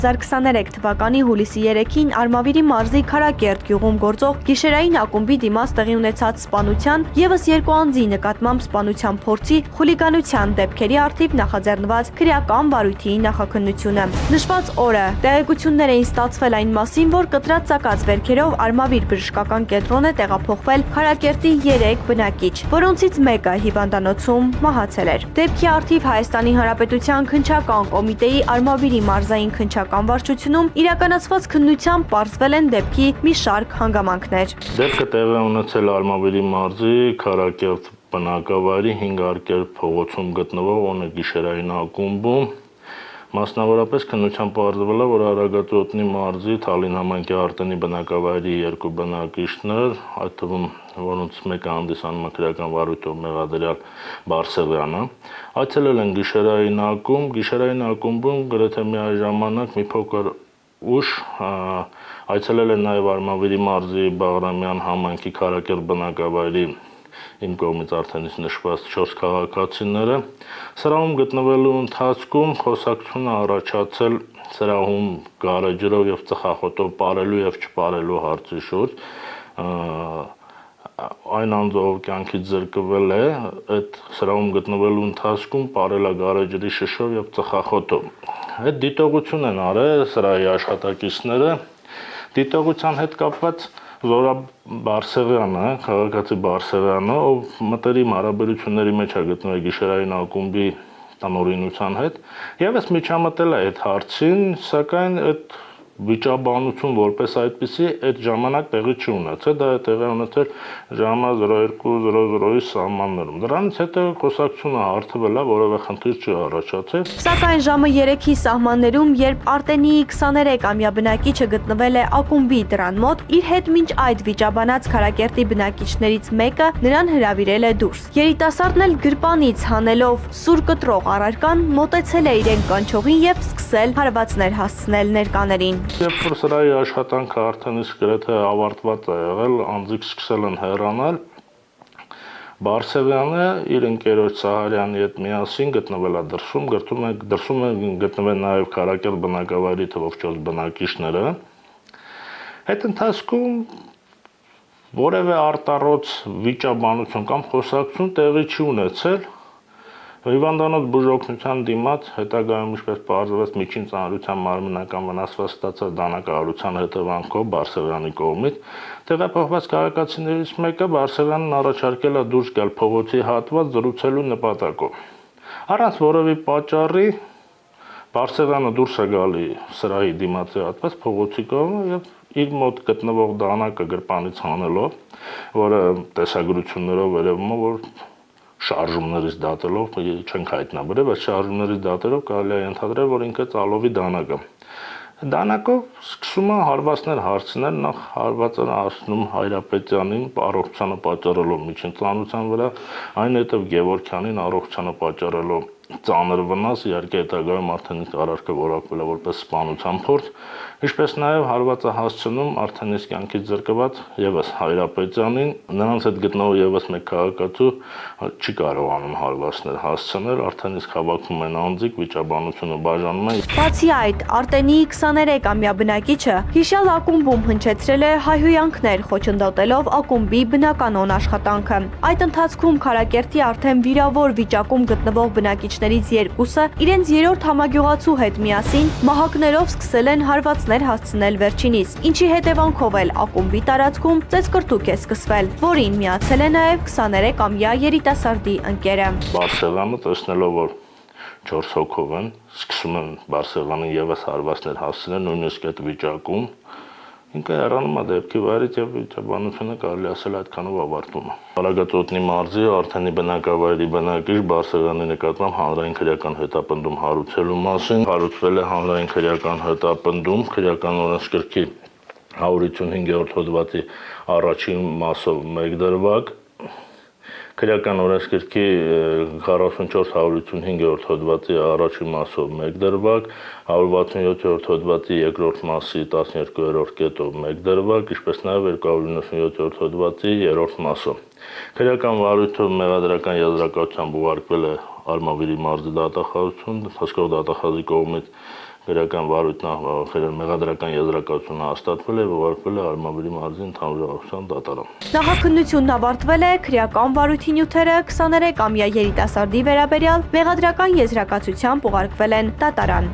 2023 թվականի հուլիսի 3-ին Արմավիրի մարզի Քարակերտ գյուղում գործող գիշերային ակումբի դիմաց տեղի ունեցած սպանության ևս երկու անձի նկատմամբ սպանության փորձի խուլիգանության դեպքերի առթիվ նախաձեռնված քրեական վարույթի նախաքննությունը։ Նշված օրը տեղեկություններ էին ստացվել այն մասին, որ կտրած ծակած վերքերով Արմավիր բժշկական կենտրոն է տեղափոխվել Քարակերտի 3 բնակիչ, որոնցից մեկը հիվանդանոցում մահացել էր։ Դեպքի առթիվ Հայաստանի Հանրապետության քննչական կոմիտեի Արմավիրի մարզային քննչական վարչությունում իրականացված քննությամբ պարզվել են դեպքի մի շարք հանգամանքներ։ Դեպքը տեղի ունեցել Արմավիրի մարզի Քարակերտ բնակավայրի 5 արկեր փողոցում գտնվող Օնե գիշերային ակումբում։ Մասնավորապես քննությամբ պարզվել է, որ Արագածոտնի մարզի Թալին համայնքի Արտենի բնակավայրի երկու բնակիչներ, այդ թվում որոնց մեկը հանդիսանում է քրեական վարույթով մեղադրյալ Բարսեղյանը, այցելել են գիշերային ակումբ, գիշերային ակումբում գրեթե միաժամանակ մի փոքր ուշ այցելել են նաև Արմավիրի մարզի Բաղրամյան համայնքի Քարակերտ բնակավայրի իմ կողմից արդեն նշված 4 քաղաքացիները։ Սրահում գտնվելու ընթացքում խոսակցություն է առաջացել սրահում գարեջրով եւ ծխախոտով ապարելու եւ չպարելու հարցի շուրջ։ Այն անձով կյանքից զրկվել է, այդ սրահում գտնվելու ընթացքում ապարել է գարեջրի շշով եւ ծխախոտով։ Այդ դիտողություն են արել սրահի աշխատակիցները։ Դիտողության հետ կապված Զորա Բարսեղյանը, քաղաքացի Բարսեղյանը, ով մտերիմ հարաբերությունների մեջ է գտնվել գիշերային ակումբի տնօրինության հետ, եւս միջամտել է այդ հարցին, սակայն այդ վիճաբանություն որպես այդպիսի այդ ժամանակ տեղի չունեցել, դա տեղի ունեցել ժամը 02:00-ի սահմաններում։ Դրանից հետո խոսակցությունը հարթվել է, որևէ խնդիր չի առաջացել։ Սակայն ժամը 3-ի սահմաններում, երբ Արտենիի 23-ամյա բնակիչը գտնվել է ակումբի դռան մոտ, իր հետ մինչ այդ վիճաբանած Քարակերտի բնակիչներից մեկը նրան հրավիրել է դուրս։ Երիտասարդն էլ գրպանից հանելով սուր կտրող առարկան մոտեցել է իրեն կանչողին եւ սկսել հարվածներ հասցնել ներկաներին։ Երբ որ սրահի աշխատանքը արդեն իսկ գրեթե ավարտված է եղել, անձիկ սկսել են հեռանալ, Բարսեղյանը իր ընկերոջ Սահարյանի հետ միասին գտնվել է դրսում է գտնվել նաև Քարակերտ բնակավայրի թվով 4 բնակիչները։ Այդ ընթացքում որևէ արտառոց վիճաբանություն կամ խոսակցություն տեղի չի ունեցել։ Հիվանդանոց բուժօգնության դիմաց հետագայում ինչպես պարզվեց միջին ծանրության մարմնական վնասված ստացած դանակահարության հետևանքով Բարսեղյանի կողմից տեղափոխված քաղաքացիներից մեկը Բարսեղյանն առաջարկել է դուրս գալ փողոցի հատված զրուցելու նպատակով։ Առանց որևէ պատճառի Բարսեղյանը դուրս է գալի սրահի դիմացի հատված փողոցի կողմը եւ իր մոտ գտնվող դանակը գրպանից հանելով, որը տեսագրություններով երևում է, որ շարժումներից դատելով չենք հայտնաբերել, բայց շարժումներից դատելով կարելի է ենթադրել, որ ինքը ծալովի դանակ է։ Դանակով սկսում է հարվածներ հարցնել, նախ հարվածը հասնում Հայրապետյանին առողջությանը պատճառելով միջին ծանրության վրա, այն հետև Գևորգյանին առողջությանը պատճառելով ծանր վնաս, իհարկե հետագայում արդեն առարկը որակվել է որպես սպանության փորձ, ինչպես նաև հարվածը հասցնում արդեն իսկ կյանքից զրկված եւս Հայրապետյանին, նրանց հետ գտնվող եւս մեկ քաղաքացու չի կարողանում հարվածներ հասցնել, արդեն իսկ հավաքում են անձիկ, վիճաբանությունը բաժանում են։ Բացի այդ, Արտենիի 23-ամյա բնակիչը հիշյալ ակումբում հնչեցրել է հայհոյանքներ, խոչընդոտելով ակումբի բնականոն աշխատանքը։ Այդ ընթացքում Քարակերտի արդեն վիրավոր վիճակում գտնվող բնակիչներից երկուսը իրենց երրորդ համագյուղացու հետ միասին մահակներով սկսել են հարվածներ հասցնել վերջինիս, ինչի հետևանքով էլ ակումբի տարածքում ծեծկռտուք է սկսվել, որին միացել է նաև 23-ամյա երիտասարդի ընկերը։ Բարսեղյանը տեսնելով, որ 4 հոգով են, սկսում են Բարսեղյանին եւս հարվածներ հասցնել, նույնիսկ այդ վիճակում ինքը հեռանում է դեպքի վայրից եւ վիճաբանությունը կարելի ասել այդքանով ավարտվում է։ Արագածոտնի մարզի Արտենի բնակավայրի բնակիչ Բարսեղյանի նկատմամբ հանրային քրեական հետապնդում հարուցելու մասին հարուցվել է հանրային քրեական հետապնդում քրեական օրենսգրքի 155-րդ հոդվածի առաջին մասով 1 դրվագ Քրեական օրենսգրքի 44-155-րդ հոդվածի առաջին մասով 1 դրվագ, 167-րդ հոդվածի երկրորդ մասի 12-րդ կետով 1 դրվագ, ինչպես նաև 297-րդ հոդվածի 3-րդ մասով։ Քրեական վարույթով մեղադրական եզրակացությամբ ուղարկվել է Արմավիրի մարզի դատախազություն, հսկող դատախազի կողմից քրեական վարույթն մեղադրական եզրակացությունը հաստատվել է, ուղարկվել է Արմավիրի մարզի ընդհանրության դատարան։ Նախաքննությունն ավարտվել է քրեական վարույթի նյութերը 23-ամյա երիտասարդի վերաբերյալ մեղադրական եզրակացությամբ ուղարկվել են դատարան։